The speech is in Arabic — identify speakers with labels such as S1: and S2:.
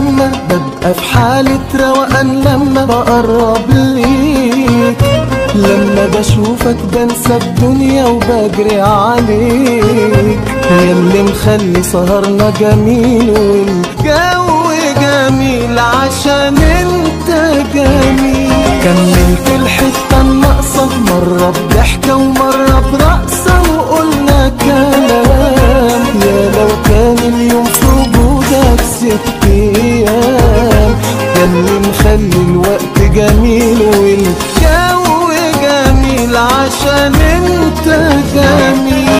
S1: لما ببقى في حالة روقان، لما بقرب ليك، لما بشوفك بنسى الدنيا وبجري عليك، ياللي مخلي سهرنا جميل والجو جميل عشان انت جميل. كملت الحتة الناقصة مرة